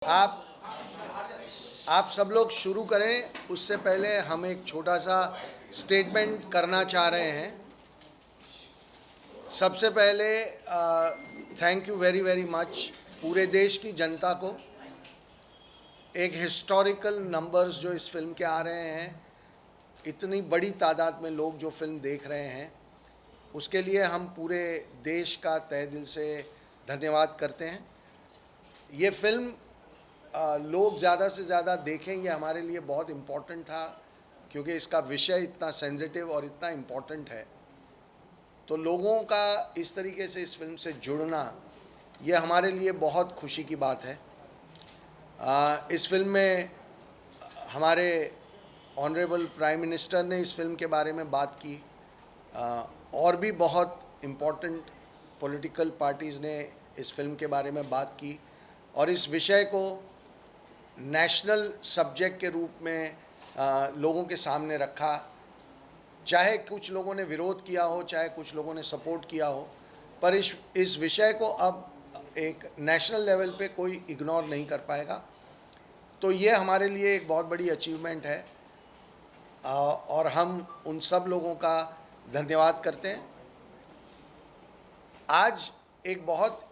आप सब लोग शुरू करें, उससे पहले हम एक छोटा सा स्टेटमेंट करना चाह रहे हैं। सबसे पहले thank you very very much पूरे देश की जनता को। एक हिस्टोरिकल नंबर्स जो इस फिल्म के आ रहे हैं, इतनी बड़ी तादाद में लोग जो फिल्म देख रहे हैं, उसके लिए हम पूरे देश का तहे दिल से धन्यवाद करते हैं। ये फिल्म लोग ज़्यादा से ज़्यादा देखें, ये हमारे लिए बहुत इम्पोर्टेंट था, क्योंकि इसका विषय इतना सेंसिटिव और इतना इम्पोर्टेंट है। तो लोगों का इस तरीके से इस फिल्म से जुड़ना, ये हमारे लिए बहुत खुशी की बात है। इस फिल्म में हमारे ऑनरेबल प्राइम मिनिस्टर ने इस फिल्म के बारे में बात की, और भी बहुत इम्पोर्टेंट पॉलिटिकल पार्टीज़ ने इस फिल्म के बारे में बात की, और इस विषय को नेशनल सब्जेक्ट के रूप में लोगों के सामने रखा। चाहे कुछ लोगों ने विरोध किया हो, चाहे कुछ लोगों ने सपोर्ट किया हो, पर इस विषय को अब एक नेशनल लेवल पे कोई इग्नोर नहीं कर पाएगा। तो ये हमारे लिए एक बहुत बड़ी अचीवमेंट है, और हम उन सब लोगों का धन्यवाद करते हैं। आज एक बहुत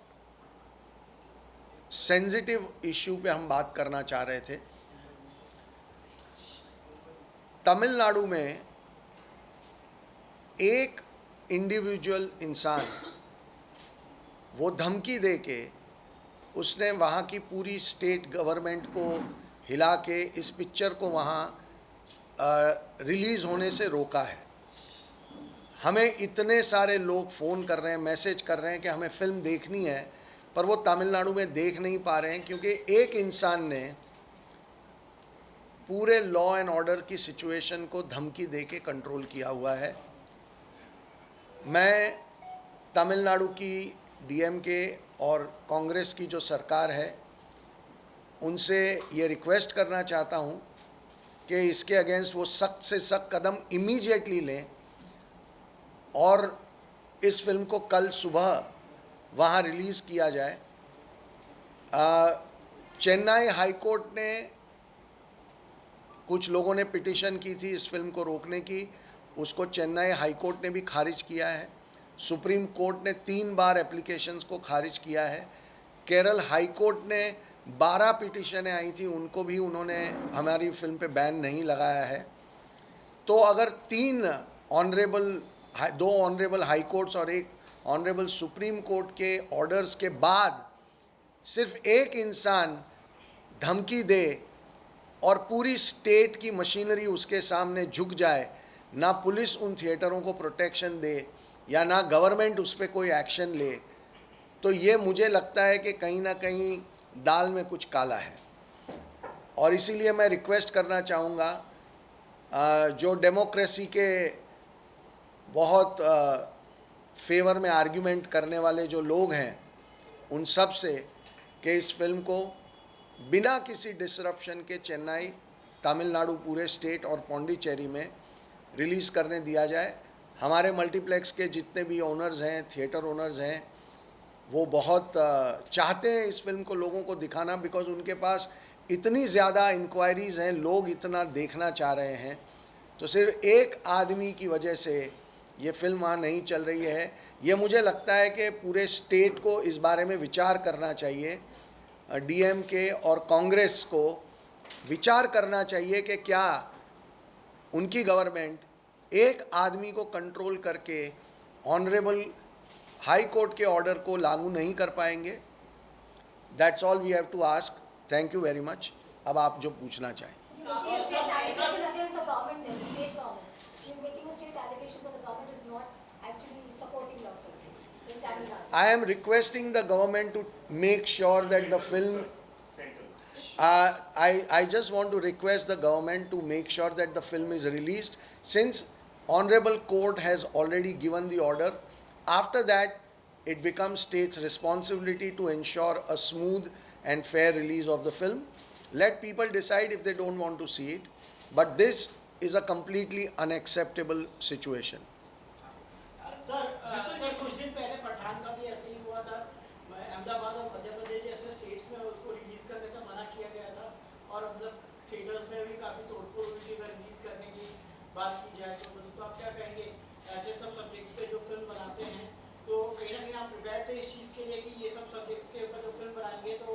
सेंसिटिव इश्यू पे हम बात करना चाह रहे थे। तमिलनाडु में एक इंडिविजुअल इंसान, वो धमकी दे के उसने वहाँ की पूरी स्टेट गवर्नमेंट को हिला के इस पिक्चर को वहाँ रिलीज़ होने से रोका है। हमें इतने सारे लोग फ़ोन कर रहे हैं, मैसेज कर रहे हैं कि हमें फ़िल्म देखनी है, पर वो तमिलनाडु में देख नहीं पा रहे हैं, क्योंकि एक इंसान ने पूरे लॉ एंड ऑर्डर की सिचुएशन को धमकी दे के कंट्रोल किया हुआ है। मैं तमिलनाडु की डीएमके और कांग्रेस की जो सरकार है, उनसे ये रिक्वेस्ट करना चाहता हूँ कि इसके अगेंस्ट वो सख्त से सख्त कदम इमीडिएटली लें, और इस फिल्म को कल सुबह वहाँ रिलीज़ किया जाए। चेन्नई हाई कोर्ट ने, कुछ लोगों ने पिटीशन की थी इस फिल्म को रोकने की, उसको चेन्नई हाई कोर्ट ने भी खारिज किया है। सुप्रीम कोर्ट ने 3 बार एप्लीकेशंस को खारिज किया है। केरल हाई कोर्ट ने 12 पिटीशनें आई थी, उनको भी उन्होंने हमारी फिल्म पे बैन नहीं लगाया है। तो अगर 2 ऑनरेबल हाई कोर्ट्स और एक ऑनरेबल सुप्रीम कोर्ट के ऑर्डर्स के बाद सिर्फ एक इंसान धमकी दे और पूरी स्टेट की मशीनरी उसके सामने झुक जाए, ना पुलिस उन थिएटरों को प्रोटेक्शन दे या ना गवर्नमेंट उस पर कोई एक्शन ले, तो ये मुझे लगता है कि कहीं ना कहीं दाल में कुछ काला है। और इसीलिए मैं रिक्वेस्ट करना चाहूँगा जो डेमोक्रेसी के बहुत फेवर में आर्ग्यूमेंट करने वाले जो लोग हैं, उन सब से कि इस फिल्म को बिना किसी डिसरप्शन के चेन्नई, तमिलनाडु पूरे स्टेट और पौंडीचेरी में रिलीज़ करने दिया जाए। हमारे मल्टीप्लेक्स के जितने भी ओनर्स हैं, थिएटर ओनर्स हैं, वो बहुत चाहते हैं इस फिल्म को लोगों को दिखाना, बिकॉज उनके पास इतनी ज़्यादा इंक्वायरीज़ हैं, लोग इतना देखना चाह रहे हैं। तो सिर्फ एक आदमी की वजह से ये फिल्म वहाँ नहीं चल रही है। ये मुझे लगता है कि पूरे स्टेट को इस बारे में विचार करना चाहिए। डीएमके और कांग्रेस को विचार करना चाहिए कि क्या उनकी गवर्नमेंट एक आदमी को कंट्रोल करके ऑनरेबल हाई कोर्ट के ऑर्डर को लागू नहीं कर पाएंगे। That's all we have to ask. Thank you very much. अब आप जो पूछना चाहें। I am requesting the government to make sure that the film, I just want to request the government to make sure that the film is released, since Honorable Court has already given the order. After that, it becomes state's responsibility to ensure a smooth and fair release of the film. Let people decide if they don't want to see it, but this is a completely unacceptable situation. Sir कुछ दिन पहले पठान का भी ऐसे ही हुआ था। अहमदाबाद और मध्य प्रदेश जैसे स्टेट्स में उसको रिलीज करने से मना बात की जाए तो आप क्या कहेंगे ऐसे सब सब्जेक्ट्स पे जो फिल्म बनाते हैं तो कहीं ना कहीं आप प्रिपेयर थे इस चीज़ के लिए कि ये सब सब्जेक्ट्स के ऊपर जो फिल्म बनाएंगे तो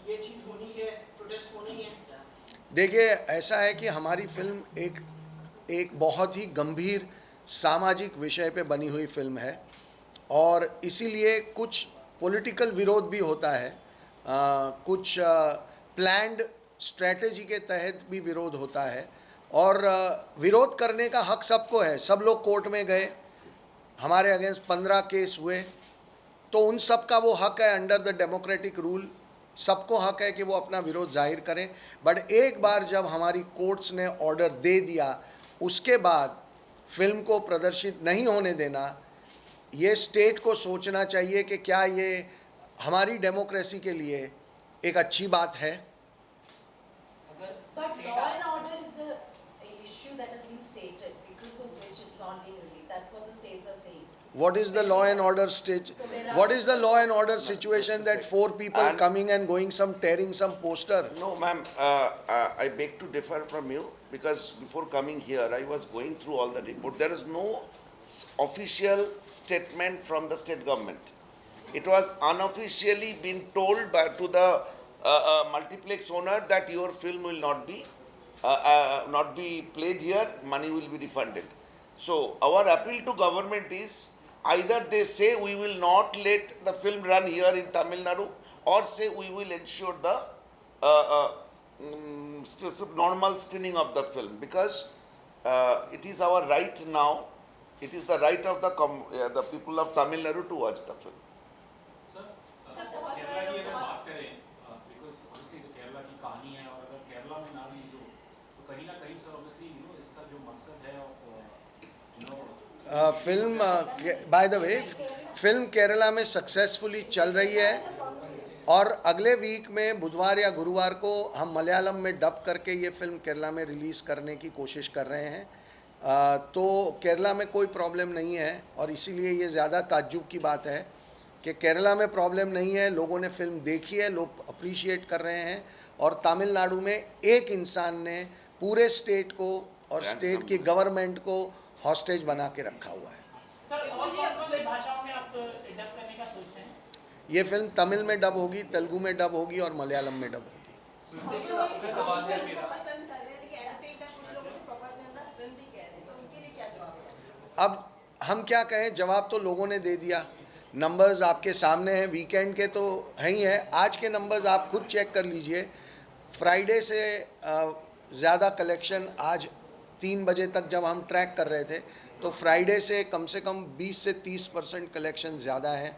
ये चीज़ होनी है, प्रोटेस्ट होनी है? देखिए, ऐसा है कि हमारी फिल्म एक बहुत ही गंभीर सामाजिक विषय पे बनी हुई फिल्म है और इसीलिए कुछ पॉलिटिकल विरोध भी होता है, कुछ प्लान्ड स्ट्रैटेजी के तहत भी विरोध होता है और विरोध करने का हक सबको है। सब लोग कोर्ट में गए, हमारे अगेंस्ट 15 केस हुए, तो उन सब का वो हक है अंडर द डेमोक्रेटिक रूल, सबको हक है कि वो अपना विरोध जाहिर करें। बट एक बार जब हमारी कोर्ट्स ने ऑर्डर दे दिया, उसके बाद फिल्म को प्रदर्शित नहीं होने देना, ये स्टेट को सोचना चाहिए कि क्या ये हमारी डेमोक्रेसी के लिए एक अच्छी बात है। But law and order is the issue that has been stated, because of which it's not being released. That's what the states are saying. What is the law and order state? What is the law and order situation that 4 people And- coming and going some tearing some poster? No, ma'am, I beg to differ from you because before coming here, I was going through all the report. There is no official statement from the state government. It was unofficially been told to the multiplex owner that your film will not be played here, money will be refunded. So our appeal to government is either they say we will not let the film run here in Tamil Nadu, or say we will ensure the normal screening of the film, because it is our right now. It is the right of the people of Tamil Nadu to watch the film. Sir Kerala की अगर बात करें, because obviously तो केरला की कहानी है और अगर केरला में ना रिलीज हो तो कहीं ना कहीं सर ऑब्वियसली इसका जो मकसद है film by the way, film Kerala में सक्सेसफुली चल रही है और अगले वीक में बुधवार या गुरुवार को हम मलयालम में डब करके ये फिल्म केरला में रिलीज़ करने की कोशिश कर रहे हैं। तो केरला में कोई प्रॉब्लम नहीं है और इसीलिए ये ज़्यादा ताज्जुब की बात है कि केरला में प्रॉब्लम नहीं है। लोगों ने फिल्म देखी है, लोग अप्रिशिएट कर रहे हैं और तमिलनाडु में एक इंसान ने पूरे स्टेट को और स्टेट की गवर्नमेंट को हॉस्टेज बना के रखा हुआ है। सर और कौन सी भाषाओं में आप डब करने का सोचते हैं? ये फिल्म तमिल में डब होगी, तेलुगु में डब होगी और मलयालम में डब होगी। अब हम क्या कहें, जवाब तो लोगों ने दे दिया, नंबर्स आपके सामने हैं, वीकेंड के तो है ही है। आज के नंबर्स आप खुद चेक कर लीजिए। फ्राइडे से ज़्यादा कलेक्शन आज 3 बजे तक जब हम ट्रैक कर रहे थे तो फ्राइडे से कम 20 से 30% कलेक्शन ज़्यादा है,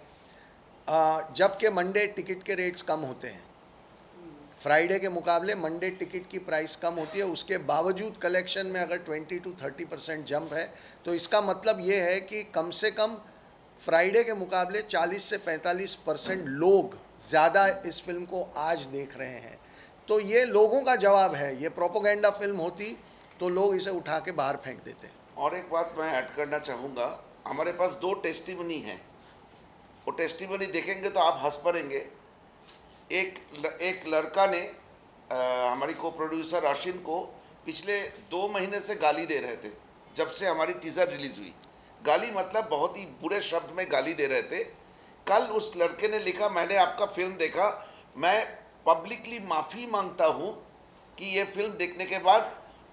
जबकि मंडे टिकट के रेट्स कम होते हैं। फ्राइडे के मुकाबले मंडे टिकट की प्राइस कम होती है, उसके बावजूद कलेक्शन में अगर 20 to 30% जंप है तो इसका मतलब ये है कि कम से कम फ्राइडे के मुकाबले 40 से 45% लोग ज़्यादा इस फिल्म को आज देख रहे हैं। तो ये लोगों का जवाब है। ये प्रोपोगेंडा फिल्म होती तो लोग इसे उठा के बाहर फेंक देते। और एक बात मैं ऐड करना चाहूँगा, हमारे पास 2 टेस्टिमनी हैं। वो टेस्टिमनी देखेंगे तो आप हंस पड़ेंगे। एक लड़का ने हमारी को प्रोड्यूसर आशिन को पिछले 2 महीने से गाली दे रहे थे जब से हमारी टीज़र रिलीज़ हुई। गाली मतलब बहुत ही बुरे शब्द में गाली दे रहे थे। कल उस लड़के ने लिखा, मैंने आपका फिल्म देखा, मैं पब्लिकली माफ़ी मांगता हूँ कि ये फिल्म देखने के बाद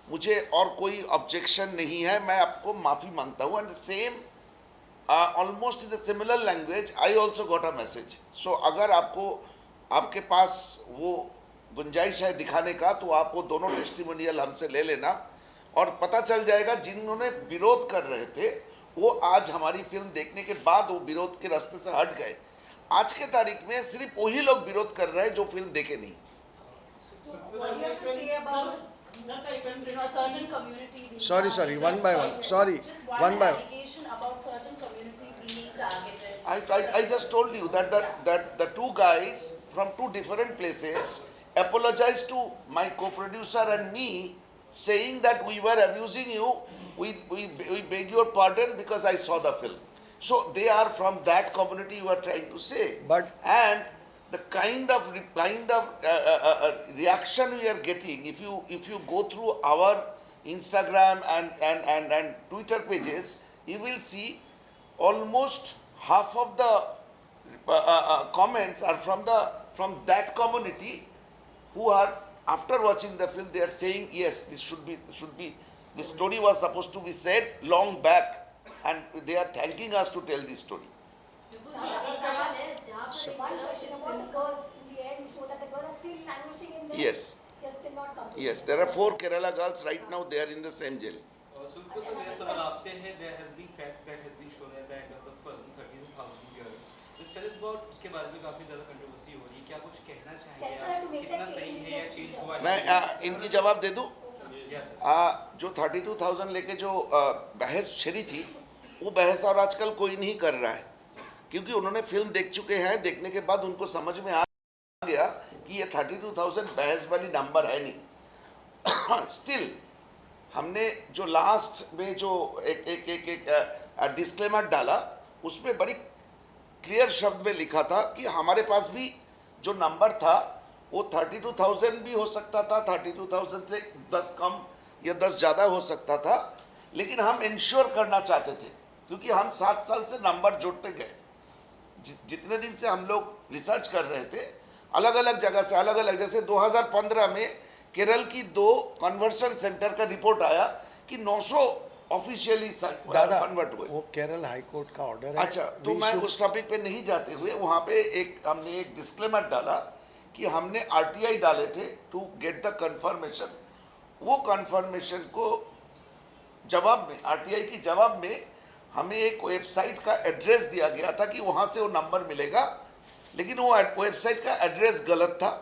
मुझे और कोई ऑब्जेक्शन नहीं है, मैं आपको माफ़ी मांगता हूँ। And same almost in the similar language I also got a message. So अगर आपके पास वो गुंजाइश है दिखाने का तो आप वो दोनों टेस्टिमोनियल हमसे ले लेना और पता चल जाएगा जिन्होंने विरोध कर रहे थे वो आज हमारी फिल्म देखने के बाद वो विरोध के रास्ते से हट गए। आज के तारीख में सिर्फ वही लोग विरोध कर रहे हैं जो फिल्म देखे नहीं। What do you have to say about a certain community being Sorry, targeted? one by one. Sorry, Just one one by one. allegation about certain community being targeted. I just told you that the 2 guys from 2 different places apologized to my co-producer and me, saying that we were abusing you. We beg your pardon because I saw the film. So they are from that community you are trying to say. But- and the kind of reaction we are getting, if you go through our Instagram and Twitter pages, you will see almost half of the comments are from that community who are, after watching the film, they are saying yes, this should be this story was supposed to be said long back, and they are thanking us to tell this story. One question about the girls. In the end, you show that the girls are still languishing in there. Yes, They have still not come to yes, there are 4 Kerala girls right now, they are in the same jail. सुनको sir मेरा सवाल आपसे है there has been facts that has been shown at the end of the film 32,000 girls. Just tell us about उसके बारे में काफी ज्यादा कंट्रोवर्सी हो रही है, क्या कुछ कहना चाहेंगे Censor have to आप, make कितना that सही change है या in चेंज the हुआ है? मैं इनकी जवाब दे दूं? Yes, sir. जो 32,000 लेके जो बहस छिड़ी थी, वो बहस और आजकल कोई नहीं कर रहा है, क्योंकि उन्होंने फिल्म देख चुके हैं। देखने के बाद उनको समझ में आ गया कि ये 32,000 बहस वाली नंबर है नहीं। स्टिल हमने जो लास्ट में जो एक डिस्क्लेमर डाला, उसमें बड़ी क्लियर शब्द में लिखा था कि हमारे पास भी जो नंबर था वो 32,000 भी हो सकता था, 32,000 से 10 कम या 10 ज़्यादा हो सकता था, लेकिन हम इंश्योर करना चाहते थे, क्योंकि हम 7 साल से नंबर जोड़ते गए। जितने दिन से हम लोग रिसर्च कर रहे थे, अलग अलग जगह से, अलग अलग, जैसे 2015 में केरल की 2 कन्वर्शन सेंटर का रिपोर्ट आया कि 900 ऑफिशियली दादा कन्वर्ट हुए। वो केरल हाई कोर्ट का ऑर्डर है। अच्छा, तो We मैं should- उस टॉपिक पे नहीं जाते हुए वहाँ पे हमने एक डिस्क्लेमर डाला कि हमने आरटीआई डाले थे टू गेट द कंफर्मेशन। वो कंफर्मेशन को जवाब में, आरटीआई की जवाब में हमें एक वेबसाइट का एड्रेस दिया गया था कि वहाँ से वो नंबर मिलेगा, लेकिन वो वेबसाइट का एड्रेस गलत था।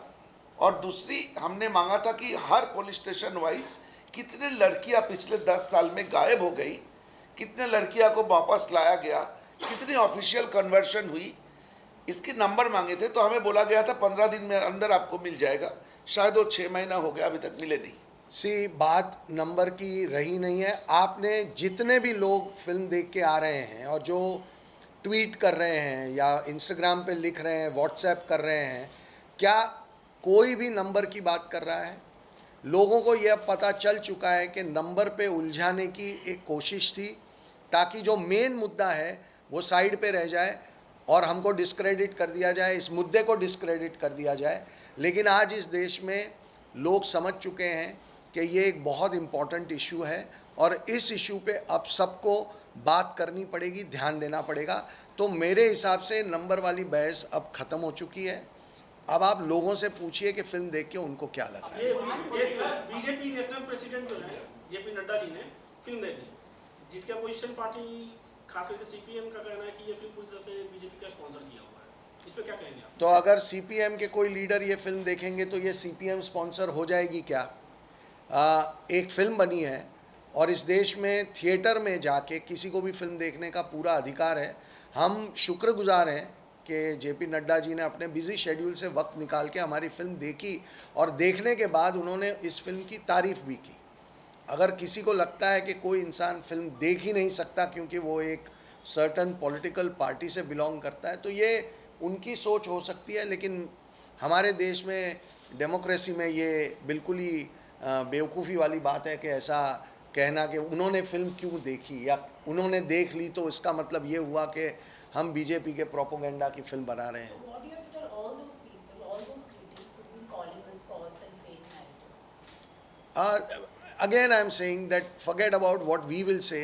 और दूसरी हमने मांगा था कि हर पुलिस स्टेशन वाइज कितने लड़कियां पिछले 10 साल में गायब हो गई, कितने लड़कियां को वापस लाया गया, कितनी ऑफिशियल कन्वर्शन हुई, इसके नंबर मांगे थे। तो हमें बोला गया था 15 दिन में अंदर आपको मिल जाएगा। शायद वो 6 महीना हो गया, अभी तक मिले नहीं। सी बात नंबर की रही नहीं है। आपने जितने भी लोग फिल्म देख के आ रहे हैं और जो ट्वीट कर रहे हैं या इंस्टाग्राम पे लिख रहे हैं, व्हाट्सएप कर रहे हैं, क्या कोई भी नंबर की बात कर रहा है? लोगों को यह पता चल चुका है कि नंबर पे उलझाने की एक कोशिश थी, ताकि जो मेन मुद्दा है वो साइड पे रह जाए और हमको डिस्क्रेडिट कर दिया जाए, इस मुद्दे को डिस्क्रेडिट कर दिया जाए। लेकिन आज इस देश में लोग समझ चुके हैं कि ये एक बहुत इम्पॉर्टेंट इशू है और इस इशू पे अब सबको बात करनी पड़ेगी, ध्यान देना पड़ेगा। तो मेरे हिसाब से नंबर वाली बहस अब ख़त्म हो चुकी है। अब आप लोगों से पूछिए कि फिल्म देख के उनको क्या लगा है। ये बीजेपी नेशनल प्रेसिडेंट जो है जेपी नड्डा जी ने फिल्म देखी, जिसके अपोजिशन पार्टी खास करके सीपीएम का कहना है कि ये फिल्म पूरी तरह से बीजेपी का स्पॉन्सर किया हुआ है। इस पे क्या कहेंगे आप? तो अगर सीपीएम के कोई लीडर ये फिल्म देखेंगे तो ये सीपीएम स्पॉन्सर हो जाएगी क्या? एक फिल्म बनी है और इस देश में थिएटर में जाके किसी को भी फिल्म देखने का पूरा अधिकार है। हम शुक्रगुजार हैं कि जेपी नड्डा जी ने अपने बिजी शेड्यूल से वक्त निकाल के हमारी फिल्म देखी और देखने के बाद उन्होंने इस फिल्म की तारीफ़ भी की। अगर किसी को लगता है कि कोई इंसान फिल्म देख ही नहीं सकता क्योंकि वो एक सर्टन पॉलिटिकल पार्टी से बिलोंग करता है, तो ये उनकी सोच हो सकती है। लेकिन हमारे देश में डेमोक्रेसी में ये बिल्कुल ही बेवकूफ़ी वाली बात है कि ऐसा कहना कि उन्होंने फिल्म क्यों देखी या उन्होंने देख ली तो इसका मतलब ये हुआ कि हम बीजेपी के प्रोपोगेंडा की फिल्म बना रहे हैं। What do you have to tell all those people, all those critics who've been calling this false and fake narrative? Again, I am saying that forget about what we will say.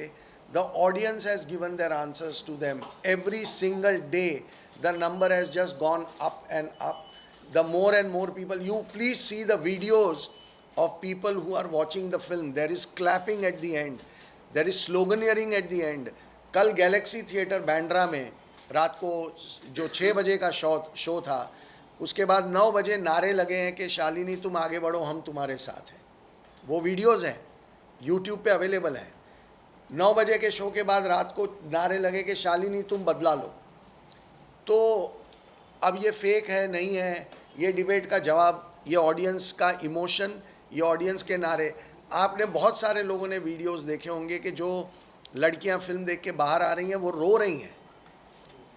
The audience has given their answers to them. Every single day, the number has just gone up and up. The more and more people, you please see the videos of people who are watching the film. There is clapping at the end. There is sloganeering at the end. कल Galaxy theatre Bandra में रात को जो 6 बजे का show था, उसके बाद 9 बजे नारे लगे हैं कि शालिनी तुम आगे बढ़ो, हम तुम्हारे साथ हैं। वो वीडियोज़ हैं, यूट्यूब पे अवेलेबल हैं। 9 बजे के शो के बाद रात को नारे लगे कि शालिनी तुम बदला लो। तो अब ये फेक है नहीं है, ये डिबेट का जवाब, ये ऑडियंस का इमोशन, ये ऑडियंस के नारे। आपने बहुत सारे लोगों ने वीडियोस देखे होंगे कि जो लड़कियां फिल्म देख के बाहर आ रही हैं वो रो रही हैं,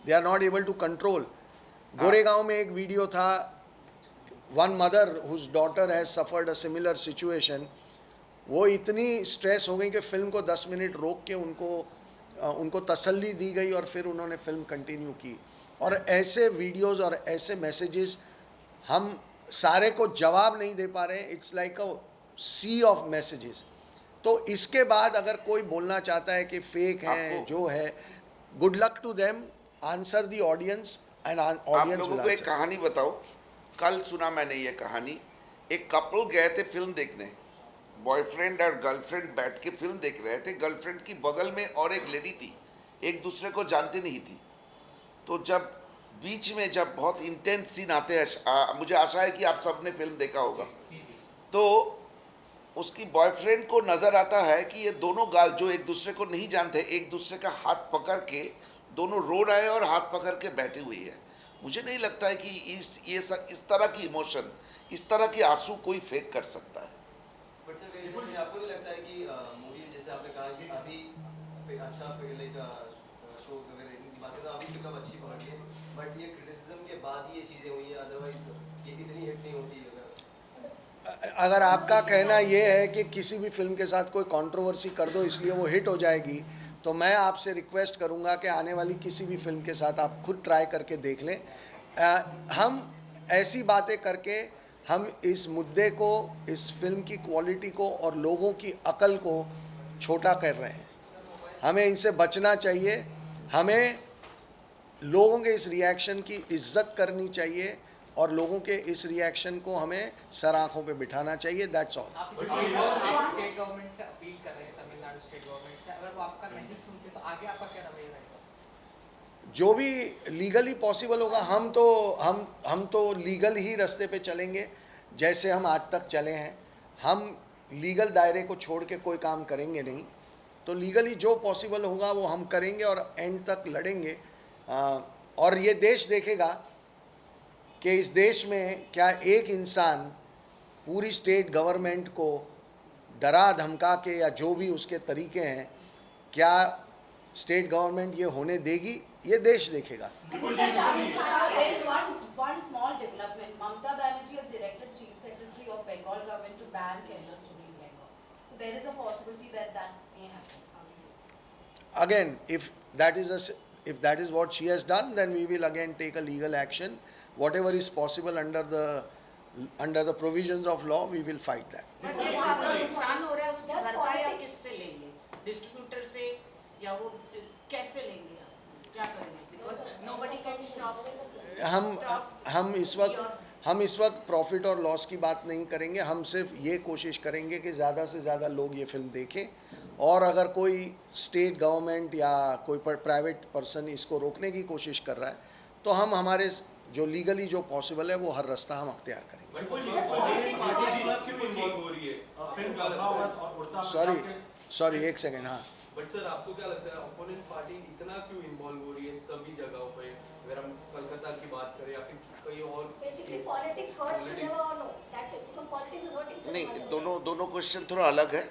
they are not able to control. Goregaon में एक वीडियो था, one mother whose daughter has suffered a similar situation, वो इतनी स्ट्रेस हो गई कि फ़िल्म को 10 मिनट रोक के उनको तसल्ली दी गई और फिर उन्होंने फ़िल्म कंटिन्यू की। और ऐसे वीडियोस और ऐसे मैसेजेस हम सारे को जवाब नहीं दे पा रहे हैं। It's like a sea of messages. तो इसके बाद अगर कोई बोलना चाहता है कि फेक है जो है, good luck to them, answer the audience and आप ऑडियंस लोगों विल को एक आंसर। कहानी बताओ, कल सुना मैंने ये कहानी। एक कपल गए थे फिल्म देखने, बॉयफ्रेंड और गर्लफ्रेंड बैठ के फिल्म देख रहे थे। गर्लफ्रेंड की बगल में और एक लेडी थी, एक दूसरे को जानती नहीं थी। तो जब बीच में जब बहुत इंटेंस सीन आते हैं, मुझे आशा है कि आप सबने फिल्म देखा होगा, तो उसकी बॉयफ्रेंड को नज़र आता है कि ये दोनों गाल जो एक दूसरे को नहीं जानते, एक दूसरे का हाथ पकड़ के दोनों रो रहे हैं और हाथ पकड़ के बैठी हुई है। मुझे नहीं लगता है कि इस तरह की इमोशन, इस तरह की आंसू कोई फेक कर सकता है। बट सर कहीं ना कहीं आपको नहीं लगता है कि मूवी जैसे आपने कहा कि अभी अच्छा लाइक शो वगैरह रेटिंग की बात करें तो अभी पिकअप अच्छी पकड़ है, बट ये क्रिटिसिज्म के बाद ही ये चीज़ें हुई हैं, अदरवाइज ये इतनी हिट नहीं होती अगर आपका कहना ये है कि किसी भी फिल्म के साथ कोई कंट्रोवर्सी कर दो इसलिए वो हिट हो जाएगी, तो मैं आपसे रिक्वेस्ट करूंगा कि आने वाली किसी भी फिल्म के साथ आप खुद ट्राई करके देख लें। हम ऐसी बातें करके हम इस मुद्दे को, इस फिल्म की क्वालिटी को और लोगों की अकल को छोटा कर रहे हैं। हमें इनसे बचना चाहिए। हमें लोगों के इस रिएक्शन की इज्जत करनी चाहिए और लोगों के इस रिएक्शन को हमें सर आँखों पे बिठाना चाहिए। That's all. आप स्टेट गवर्नमेंट से अपील कर रहे हैं, तमिलनाडु स्टेट गवर्नमेंट से, अगर वो आपका नहीं सुनते तो आगे आपका क्या रवैया रहेगा? जो भी लीगली पॉसिबल होगा, हम तो लीगल ही रास्ते पे चलेंगे जैसे हम आज तक चले हैं। हम लीगल दायरे को छोड़ के कोई काम करेंगे नहीं। तो लीगली जो पॉसिबल होगा वो हम करेंगे और एंड तक लड़ेंगे। और ये देश देखेगा कि इस देश में क्या एक इंसान पूरी स्टेट गवर्नमेंट को डरा धमका के या जो भी उसके तरीके हैं, क्या स्टेट गवर्नमेंट ये होने देगी? ये देश देखेगा। Mr. Shah, there is one small development. Mamata Banerjee has directed Chief Secretary of Bengal government to ban Kerala story in Bengal. So there is a possibility that may happen. Again, if that is what she has done, then we will again take a legal action. Whatever is possible under the provisions of law, we will fight that. But ये जो आपको नुकसान हो रहा है उसकी भरपाई आप किससे लेंगे? डिस्ट्रीब्यूटर से या वो कैसे लेंगे आप? क्या करेंगे? Because nobody can stop. हम इस वक्त प्रॉफिट और लॉस की बात नहीं करेंगे। हम सिर्फ ये कोशिश करेंगे कि ज़्यादा से ज़्यादा लोग ये फिल्म देखें, और अगर कोई स्टेट गवर्नमेंट या कोई प्राइवेट पर्सन इसको रोकने की कोशिश कर रहा है तो हम हमारे जो लीगली जो पॉसिबल है वो हर रास्ता हम अख्तियार करेंगे। सॉरी एक सेकेंड। हाँ, बट सर आपको क्या लगता है अपोनेंट पार्टी इतना क्यों इन्वॉल्व हो रही है सभी जगहों पे? अगर हम कलकत्ता की बात करें या फिर कहीं और, Basically, politics hurts cinema or no? That's it. Because politics is hurting cinema. नहीं, दोनों क्वेश्चन थोड़ा अलग है।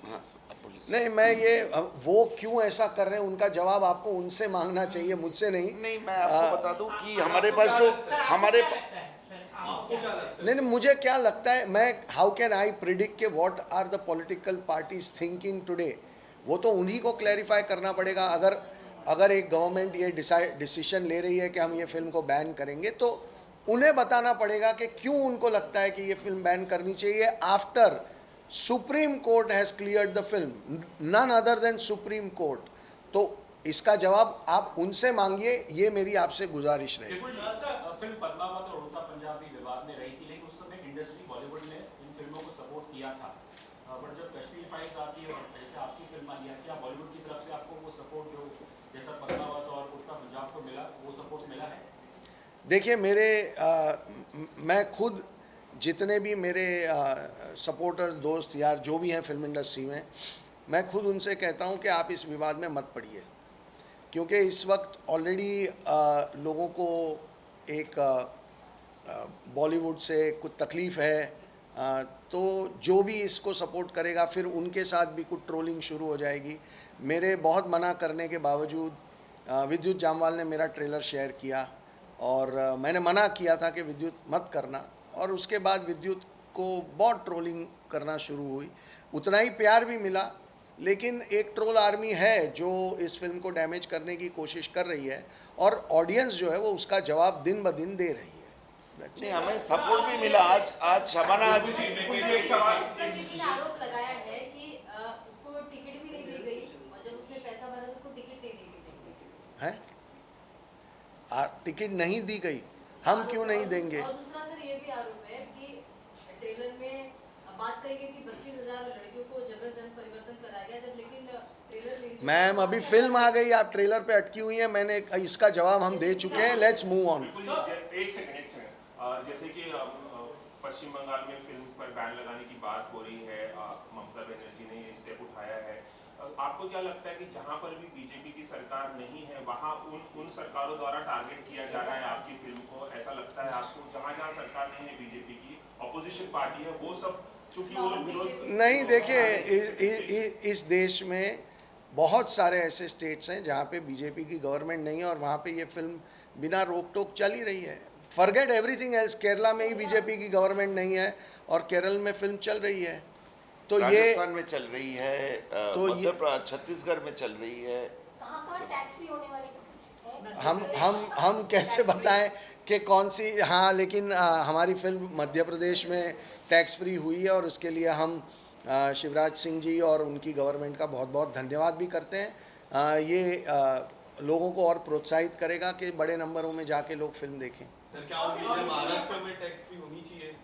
हाँ, आप बोलिए। नहीं, मैं ये वो क्यों ऐसा कर रहे हैं उनका जवाब आपको उनसे मांगना चाहिए, मुझसे नहीं। नहीं, मैं आपको बता दूं कि हमारे पास जो नहीं, मुझे क्या लगता है, मैं हाउ कैन आई प्रिडिक्ट के what are the political parties thinking today? वो तो उन्हीं को क्लैरिफाई करना पड़ेगा। अगर एक गवर्नमेंट ये डिसीजन ले रही है कि हम ये फिल्म को बैन करेंगे, तो उन्हें बताना पड़ेगा कि क्यों उनको लगता है कि ये फिल्म बैन करनी चाहिए। After supreme court has cleared the film, none other than supreme court. तो इसका जवाब आप उनसे मांगिए, ये मेरी आपसे गुजारिश रहेगी। फिल्म पद्मावत और उड़ता पंजाबी विवाद में रही थी, लेकिन उस समय इंडस्ट्री बॉलीवुड ने इन फिल्मों को सपोर्ट किया था। बट जब कश्मीर फाइल्स आती है और जैसे आपकी फिल्म आई है, क्या बॉलीवुड की तरफ से आपको वो सपोर्ट जो जैसा पद्मावत और उड़ता पंजाब को मिला, वो सपोर्ट मिला है? देखिए, मैं खुद जितने भी मेरे सपोर्टर्स, दोस्त यार जो भी हैं फिल्म इंडस्ट्री में, मैं खुद उनसे कहता हूं कि आप इस विवाद में मत पड़िए, क्योंकि इस वक्त ऑलरेडी लोगों को एक बॉलीवुड से कुछ तकलीफ़ है। तो जो भी इसको सपोर्ट करेगा, फिर उनके साथ भी कुछ ट्रोलिंग शुरू हो जाएगी। मेरे बहुत मना करने के बावजूद विद्युत जामवाल ने मेरा ट्रेलर शेयर किया, और मैंने मना किया था कि विद्युत मत करना, और उसके बाद विद्युत को बहुत ट्रोलिंग करना शुरू हुई। उतना ही प्यार भी मिला, लेकिन एक ट्रोल आर्मी है जो इस फिल्म को डैमेज करने की कोशिश कर रही है, और ऑडियंस जो है वो उसका जवाब दिन ब दिन दे रही है। नहीं, हमें सपोर्ट भी मिला। आज शबाना आज आरोप लगाया है कि उसको टिकट भी नहीं दी गई और जब उसने पैसा भरा उसको टिकट नहीं दी गई है, टिकट नहीं दी गई, हम क्यों नहीं देंगे? और दूसरा सर ये भी आरोप है कि ट्रेलर में बात कही गई थी 32,000 लड़कियों को जबरदस्त परिवर्तन कराया गया, जब लेकिन ट्रेलर रिलीज मैम अभी फिल्म आ गई, आप ट्रेलर पे अटकी हुई हैं, मैंने इसका जवाब हम दे चुके हैं। Let's move on. एक सेकंड जैसे कि पश्चिम बंगाल में फिल्म पर बैन लगाने की बात हो रही है, ममता बनर्जी ने ये स्टेप उठाया है, आपको क्या लगता है कि जहां पर भी बीजेपी की सरकार नहीं है वहां उन सरकारों द्वारा टारगेट किया जा रहा है आपकी फिल्म को? ऐसा लगता है आपको जहां जहां सरकार नहीं है बीजेपी की, ऑपोजिशन पार्टी है, वो सब चूंकि वो लोग विरोध नहीं, देखिए इस देश में बहुत सारे ऐसे स्टेट्स हैं जहाँ पे बीजेपी की गवर्नमेंट नहीं है और वहाँ पे ये फिल्म बिना रोक टोक चल ही रही है। फॉरगेट एवरीथिंग एल्स, केरला में ही बीजेपी की गवर्नमेंट नहीं है और केरल में फिल्म चल रही है। तो ये राजस्थान में चल रही है, तो मध्य प्रदेश छत्तीसगढ़ में चल रही है। कहाँ टैक्स फ्री होने वाली है? हम कैसे बताएं कि कौन सी? हाँ, लेकिन हमारी फिल्म मध्य प्रदेश में टैक्स फ्री हुई है और उसके लिए हम शिवराज सिंह जी और उनकी गवर्नमेंट का बहुत बहुत धन्यवाद भी करते हैं। ये लोगों को और प्रोत्साहित करेगा कि बड़े नंबरों में जाके लोग फिल्म देखें। सर क्या महाराष्ट्र में टैक्स फ्री होनी चाहिए?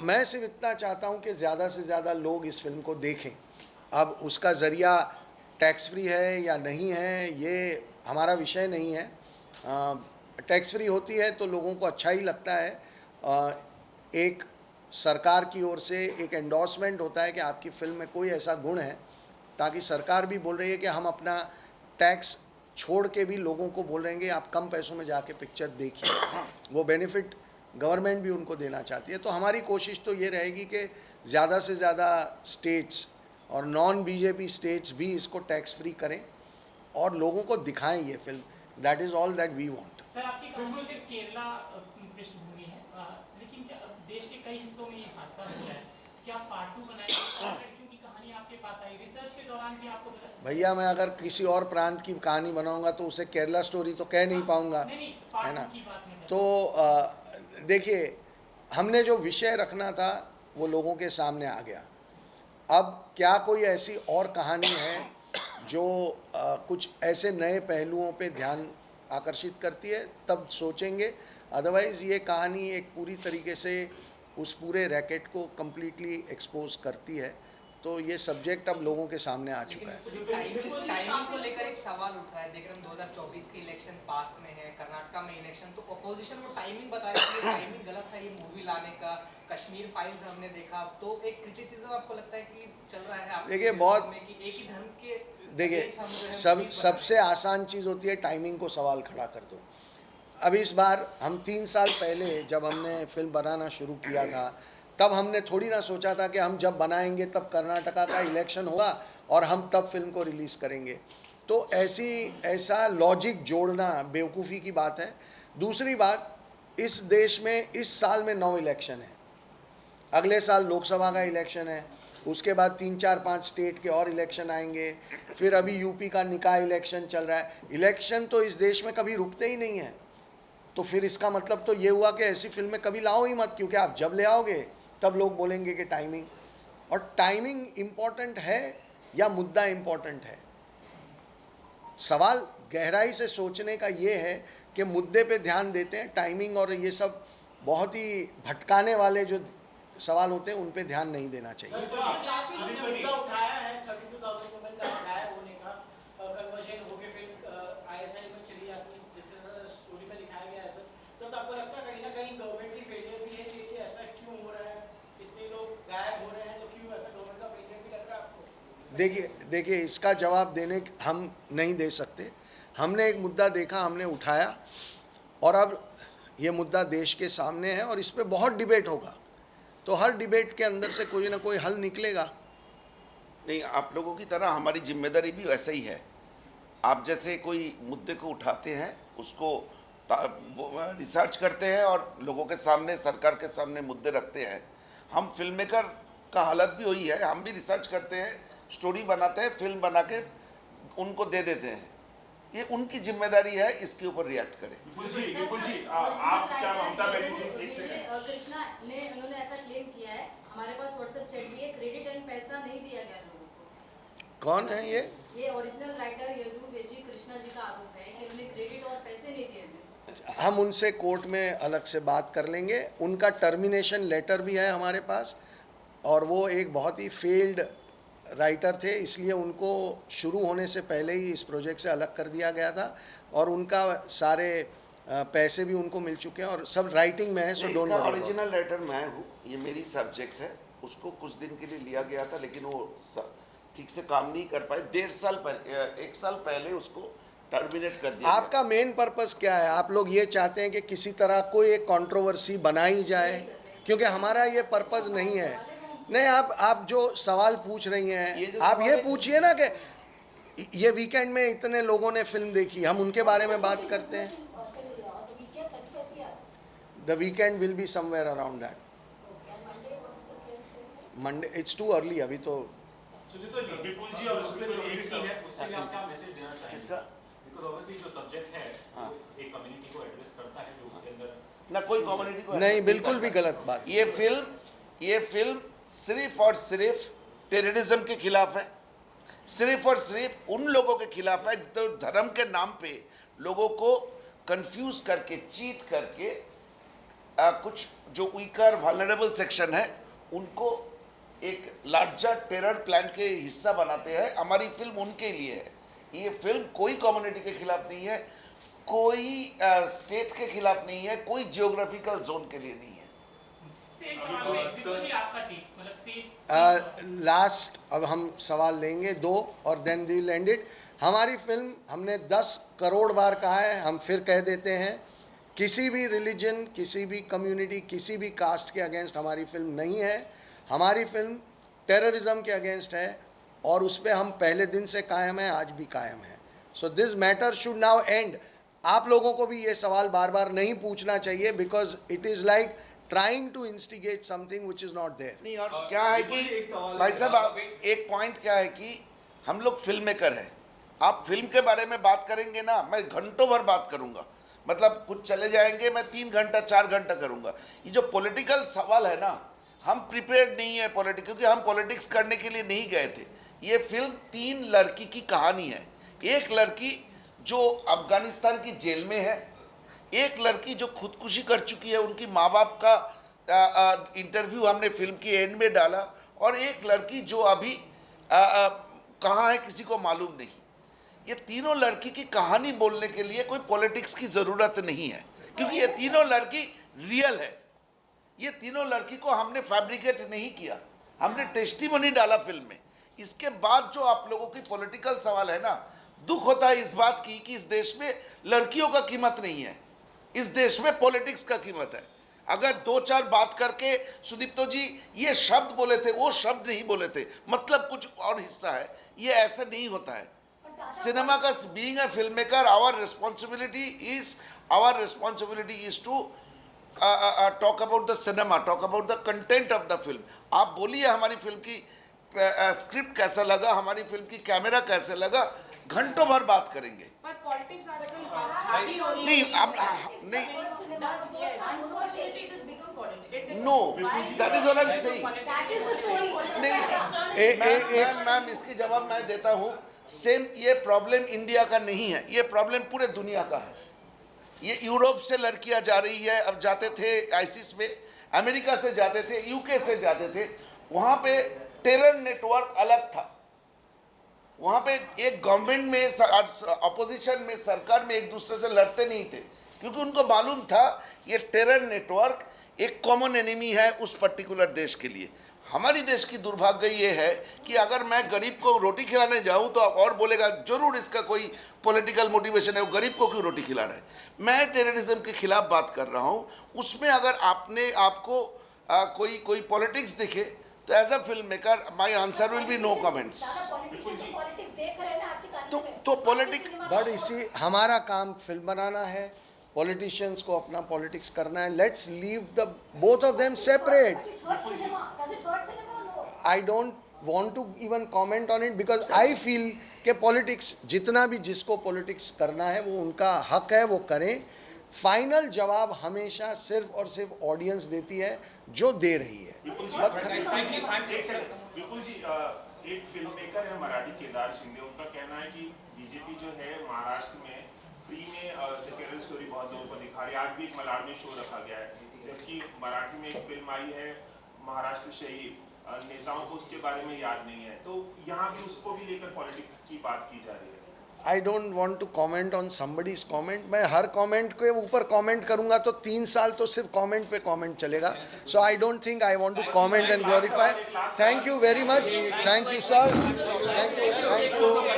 मैं सिर्फ इतना चाहता हूं कि ज़्यादा से ज़्यादा लोग इस फिल्म को देखें। अब उसका ज़रिया टैक्स फ्री है या नहीं है ये हमारा विषय नहीं है। टैक्स फ्री होती है तो लोगों को अच्छा ही लगता है। एक सरकार की ओर से एक एंडोर्समेंट होता है कि आपकी फ़िल्म में कोई ऐसा गुण है, ताकि सरकार भी बोल रही है कि हम अपना टैक्स छोड़ के भी लोगों को बोल रहे हैं कि आप कम पैसों में जाके पिक्चर देखिए। वो बेनिफिट गवर्नमेंट भी उनको देना चाहती है। तो हमारी कोशिश तो ये रहेगी कि ज़्यादा से ज़्यादा स्टेट्स और नॉन बीजेपी स्टेट्स भी इसको टैक्स फ्री करें और लोगों को दिखाएं ये film. That is all that we want. Sir आपकी कहानी सिर्फ केरला पृष्ठभूमि है, लेकिन क्या देश के कई हिस्सों में ये हादसा हुआ है, क्या पार्ट 2 बनाएंगे? लड़कियों की कहानी आपके पास आई, रिसर्च के दौरान भी आपको भैया मैं अगर किसी और प्रांत की कहानी बनाऊंगा तो उसे केरला स्टोरी तो कह नहीं पाऊंगा, है ना? तो देखिए, हमने जो विषय रखना था वो लोगों के सामने आ गया। अब क्या कोई ऐसी और कहानी है जो कुछ ऐसे नए पहलुओं पे ध्यान आकर्षित करती है, तब सोचेंगे। अदरवाइज़ ये कहानी एक पूरी तरीके से उस पूरे रैकेट को कम्प्लीटली एक्सपोज करती है। तो ये सब्जेक्ट अब लोगों के सामने आ चुका है। टाइमिंग को लेकर एक सवाल उठ रहा है। देख रहे हैं 2024 के इलेक्शन पास में है, कर्नाटका में इलेक्शन, तो अपोजिशन वो टाइमिंग बता रही है, टाइमिंग गलत था ये मूवी लाने का। कश्मीर फाइल्स हमने देखा, तो एक क्रिटिसिज्म आपको लगता है कि चल रहा है? देखिए, बहुत एक ही धर्म के देखिए सबसे आसान चीज़ होती है टाइमिंग को सवाल खड़ा कर दो। अब इस बार हम 3 साल पहले जब हमने फिल्म बनाना शुरू किया था, तब हमने थोड़ी ना सोचा था कि हम जब बनाएंगे तब कर्नाटका का इलेक्शन होगा और हम तब फिल्म को रिलीज़ करेंगे। तो ऐसा लॉजिक जोड़ना बेवकूफ़ी की बात है। दूसरी बात, इस देश में इस साल में 9 इलेक्शन है, अगले साल लोकसभा का इलेक्शन है, उसके बाद 3, 4, 5 स्टेट के और इलेक्शन आएंगे, फिर अभी यूपी का निकाय इलेक्शन चल रहा है। इलेक्शन तो इस देश में कभी रुकते ही नहीं है। तो फिर इसका मतलब तो ये हुआ कि ऐसी फिल्में कभी लाओ ही मत, क्योंकि आप जब ले आओगे तब लोग बोलेंगे कि टाइमिंग, और टाइमिंग इम्पॉर्टेंट है या मुद्दा इम्पॉर्टेंट है? सवाल गहराई से सोचने का ये है कि मुद्दे पे ध्यान देते हैं, टाइमिंग और ये सब बहुत ही भटकाने वाले जो सवाल होते हैं उन पे ध्यान नहीं देना चाहिए। मुद्दा उठाया है 32,000 वुमेन का गायब होने का, कन्वर्जन होके फिर आईएसआई में चली जाती है, जैसे स्टोरी में दिखाया गया है। तो आपको लगता है कहीं ना कहीं गवर्नमेंट की फेलियर भी है कि ऐसा क्यों हो रहा है, इतने लोग गायब हो रहे हैं, तो क्यों ऐसा गवर्नमेंट का फेलियर भी लग रहा है आपको? देखिए इसका जवाब देने हम नहीं दे सकते। हमने एक मुद्दा देखा, हमने उठाया, और अब ये मुद्दा देश के सामने है और इस पे बहुत डिबेट होगा। तो हर डिबेट के अंदर से कोई ना कोई हल निकलेगा। नहीं, आप लोगों की तरह हमारी जिम्मेदारी भी वैसा ही है। आप जैसे कोई मुद्दे को उठाते हैं, उसको रिसर्च करते हैं और लोगों के सामने, सरकार के सामने मुद्दे रखते हैं। हम फिल्म मेकर का हालत भी वही है, हम भी रिसर्च करते हैं, स्टोरी बनाते हैं, फिल्म बना के उनको दे देते हैं। ये उनकी जिम्मेदारी है, इसके ऊपर रिएक्ट करें। विपुल जी, आप क्या ममता बनर्जी, एक सेकंड, कृष्णा ने उन्होंने ऐसा क्लेम किया है, हमारे पास व्हाट्सएप चैट भी है, क्रेडिट एंड पैसा नहीं दिया गया लोगों को। कौन है ये? ये ओरिजिनल राइटर यदु वेजी कृष्णा जी का आरोप है कि उन्होंने क्रेडिट और पैसे नहीं दिए हैं। हम उनसे कोर्ट में अलग से बात कर लेंगे। उनका टर्मिनेशन लेटर भी है हमारे पास, और वो एक बहुत ही फेल्ड राइटर थे, इसलिए उनको शुरू होने से पहले ही इस प्रोजेक्ट से अलग कर दिया गया था, और उनका सारे पैसे भी उनको मिल चुके हैं और सब राइटिंग में है। So don't worry. Original writer मैं हूँ, ये मेरी सब्जेक्ट है। उसको कुछ दिन के लिए लिया गया था, लेकिन वो ठीक से काम नहीं कर पाए। 1.5 साल पहले, 1 साल पहले उसको टर्मिनेट कर दिया। आपका मेन पर्पस क्या है? आप लोग ये चाहते हैं कि किसी तरह कोई एक कंट्रोवर्सी बनाई जाए, क्योंकि हमारा ये पर्पस नहीं है। नहीं, आप जो सवाल पूछ रही हैं, आप ये पूछिए ना कि ये वीकेंड में इतने लोगों ने फिल्म देखी, हम उनके बारे में बात करते हैं। The weekend will be somewhere around that. Monday, it's too early अभी तो। विपुल जी, और उसमें जो एक सीन है, उसके लिए आप क्या मैसेज देना चाहेंगे? किसका? बिकॉज़ ऑब्वियसली जो सब्जेक्ट है वो एक कम्युनिटी को एड्रेस करता है, जो उसके अंदर ना कोई कम्युनिटी को नहीं, बिल्कुल भी गलत बात। ये फिल्म सिर्फ और सिर्फ टेररिज्म के खिलाफ है, सिर्फ और सिर्फ उन लोगों के खिलाफ है जो धर्म के नाम पे लोगों को कंफ्यूज करके, चीट करके कुछ जो वीकर वल्नरेबल सेक्शन है उनको एक लार्जर टेरर प्लान के हिस्सा बनाते हैं। हमारी फिल्म उनके लिए है। ये फिल्म कोई कम्युनिटी के खिलाफ नहीं है, कोई स्टेट के खिलाफ नहीं है, कोई जियोग्राफिकल जोन के लिए नहीं है। लास्ट अब हम सवाल लेंगे 2 और then we will end it. हमारी फिल्म, हमने 10 करोड़ बार कहा है, हम फिर कह देते हैं, किसी भी रिलीजन, किसी भी कम्युनिटी, किसी भी कास्ट के अगेंस्ट हमारी फिल्म नहीं है। हमारी फिल्म टेररिज्म के अगेंस्ट है, और उस पर हम पहले दिन से कायम हैं, आज भी कायम हैं। So this matter should now and. आप लोगों को भी ये सवाल बार बार नहीं पूछना चाहिए, because it is like trying to instigate something which is not there. नहीं, और क्या है कि भाई साहब, एक पॉइंट क्या है कि हम लोग फिल्म मेकर हैं। आप फिल्म के बारे में बात करेंगे ना, मैं घंटों भर बात करूंगा, मतलब कुछ चले जाएंगे, मैं 3 घंटा 4 घंटा करूंगा। ये जो पॉलिटिकल सवाल है ना, हम प्रिपेयर्ड नहीं है पॉलिटिक्स, क्योंकि हम पॉलिटिक्स करने के लिए नहीं गए थे। ये फिल्म 3 लड़की की कहानी है। एक लड़की जो अफगानिस्तान की जेल में है, एक लड़की जो खुदकुशी कर चुकी है, उनकी माँ बाप का इंटरव्यू हमने फिल्म की एंड में डाला, और एक लड़की जो अभी कहाँ है किसी को मालूम नहीं। ये तीनों लड़की की कहानी बोलने के लिए कोई पॉलिटिक्स की ज़रूरत नहीं है, क्योंकि ये तीनों लड़की रियल है। ये तीनों लड़की को हमने फैब्रिकेट नहीं किया, हमने टेस्टिमनी डाला फिल्म में। इसके बाद जो आप लोगों की पॉलिटिकल सवाल है ना, दुख होता है इस बात की कि इस देश में लड़कियों का कीमत नहीं है, इस देश में पॉलिटिक्स का कीमत है। अगर 2-4 बात करके सुदीप्तो जी ये शब्द बोले थे, वो शब्द नहीं बोले थे, मतलब कुछ और हिस्सा है, ये ऐसा नहीं होता है। सिनेमा का being a film maker, our responsibility is to talk about the cinema, talk about the content of the film. आप बोलिए हमारी फिल्म की स्क्रिप्ट कैसा लगा, हमारी फिल्म की कैमरा कैसे लगा, घंटों भर बात करेंगे। पर पॉलिटिक्स आजकल हावी हो रही है। नहीं, अब नहीं, no, that is what I am saying. नहीं, मैम इसकी जवाब मैं देता हूँ। सेम ये प्रॉब्लम इंडिया का नहीं है, ये प्रॉब्लम पूरे दुनिया का है। ये यूरोप से लड़कियां जा रही है, अब जाते थे आईसिस में, अमेरिका से जाते थे, यूके से जाते थे, वहाँ पे टेरर नेटवर्क अलग था। वहाँ पे एक गवर्नमेंट में, अपोजिशन में, सरकार में एक दूसरे से लड़ते नहीं थे, क्योंकि उनको मालूम था ये टेरर नेटवर्क एक कॉमन एनिमी है उस पर्टिकुलर देश के लिए। हमारी देश की दुर्भाग्य ये है कि अगर मैं गरीब को रोटी खिलाने जाऊं तो और बोलेगा जरूर इसका कोई पॉलिटिकल मोटिवेशन है, वो गरीब को क्यों रोटी खिला रहा है। मैं टेररिज्म के खिलाफ बात कर रहा हूं, उसमें अगर आपको कोई पॉलिटिक्स दिखे तो as a film maker my answer will be no comments. तो पॉलिटिक्स बट इसी हमारा काम फिल्म बनाना है, पॉलिटिशियंस को अपना पॉलिटिक्स करना है, let's leave the both of them separate. But it hurts cinema. Does it hurt cinema or no? I don't want to even comment on it because I feel कि politics जितना भी जिसको politics करना है वो उनका हक है, वो करें. फाइनल जवाब हमेशा सिर्फ और सिर्फ ऑडियंस देती है जो दे रही है. विपुल जी, बट विपुल जी, एक फिल्म मेकर है मराठी केदार शिंदे, उनका कहना है कि बीजेपी जो है महाराष्ट्र में फ्री में द केरल स्टोरी बहुत लोगों को दिखा रही है. आज भी एक मलाड में शो रखा गया है, जबकि मराठी में एक फिल्म आई है महाराष्ट्र शहीद, नेताओं को उसके बारे में याद नहीं है. तो यहाँ भी उसको भी लेकर पॉलिटिक्स की बात की जा रही है. I don't want to comment on somebody's comment. मैं हर कमेंट के ऊपर कमेंट करूंगा तो 3 साल तो सिर्फ कमेंट पे कमेंट चलेगा. So I don't think I want to comment and glorify. Thank you very much. Thank you, sir. Thank you.